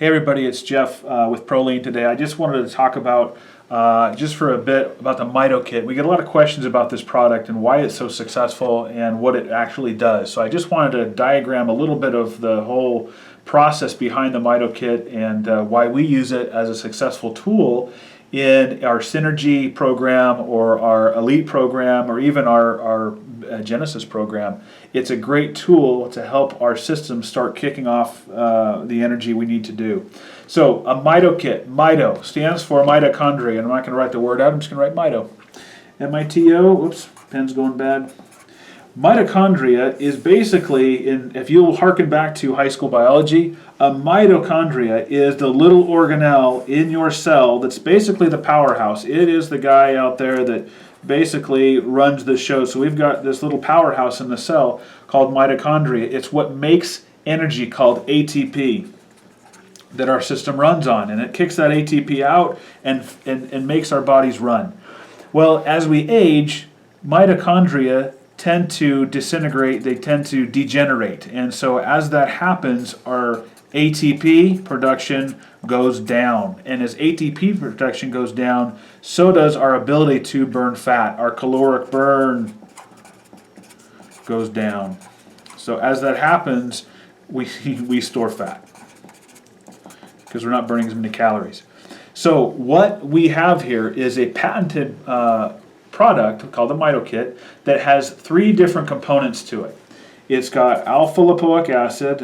Hey everybody, it's Jeff with Prolean today. I just wanted to talk about, just for a bit, about the Mito Kit. We get a lot of questions about this product and why it's so successful and what it actually does. So I just wanted to diagram a little bit of the whole process behind the Mito Kit and why we use it as a successful tool in our Synergy program or our Elite program or even our Genesis program. It's a great tool to help our system start kicking off the energy we need to do. So a Mito Kit, Mito stands for mitochondria, and I'm not going to write the word out, I'm just going to write Mito. M-I-T-O, whoops, pen's going bad. Mitochondria is basically, if you'll harken back to high school biology, a mitochondria is the little organelle in your cell that's basically the powerhouse. It is the guy out there that basically runs the show. So we've got this little powerhouse in the cell called mitochondria. It's what makes energy called ATP that our system runs on, and it kicks that ATP out and makes our bodies run. Well, as we age, mitochondria tend to disintegrate, they tend to degenerate. And so as that happens, our ATP production goes down. And as ATP production goes down, so does our ability to burn fat. Our caloric burn goes down. So as that happens, we store fat because we're not burning as many calories. So what we have here is a patented product called the Mito Kit that has 3 different components to it. It's got alpha lipoic acid,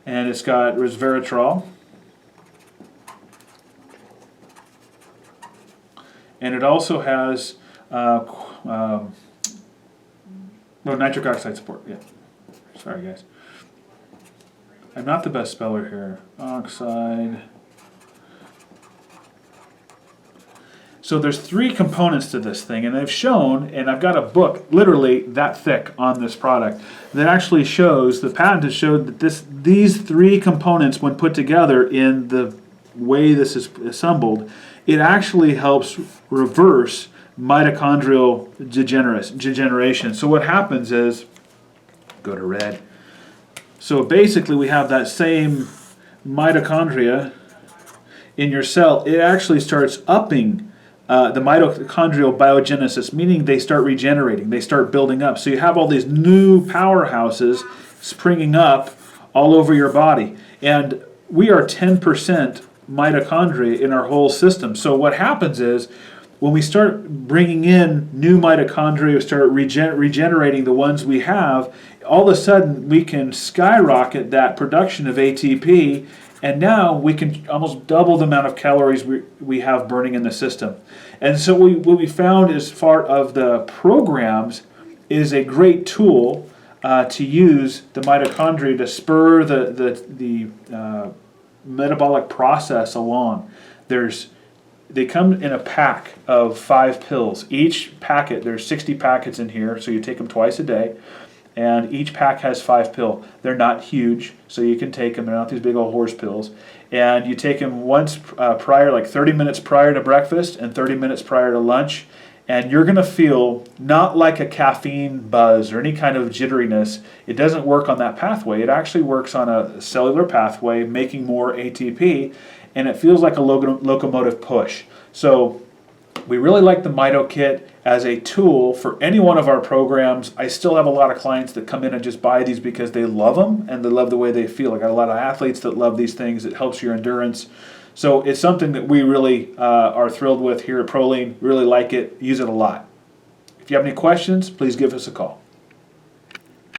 and it's got resveratrol, and it also has nitric oxide support. Yeah, sorry guys, I'm not the best speller here. Oxide. So there's 3 components to this thing, and they've shown, and I've got a book literally that thick on this product that actually shows, the patent has showed that these 3 components, when put together in the way this is assembled, it actually helps reverse mitochondrial degeneration. So what happens is, go to red. So basically we have that same mitochondria in your cell. It actually starts upping the mitochondrial biogenesis, meaning they start regenerating, they start building up. So you have all these new powerhouses springing up all over your body. And we are 10% mitochondria in our whole system. So what happens is, when we start bringing in new mitochondria, start regenerating the ones we have, all of a sudden we can skyrocket that production of ATP, and now we can almost double the amount of calories we have burning in the system. And so what we found as part of the programs is a great tool to use the mitochondria to spur the metabolic process along. They come in a pack of 5 pills. Each packet, there's 60 packets in here, so you take them twice a day. And each pack has 5 pills. They're not huge, so you can take them. They're not these big old horse pills. And you take them once prior, like 30 minutes prior to breakfast and 30 minutes prior to lunch. And you're going to feel not like a caffeine buzz or any kind of jitteriness. It doesn't work on that pathway. It actually works on a cellular pathway, making more ATP, and it feels like a locomotive push. So we really like the Mito Kit as a tool for any one of our programs. I still have a lot of clients that come in and just buy these because they love them and they love the way they feel. I got a lot of athletes that love these things. It helps your endurance. So it's something that we really are thrilled with here at Prolean. Really like it. Use it a lot. If you have any questions, please give us a call.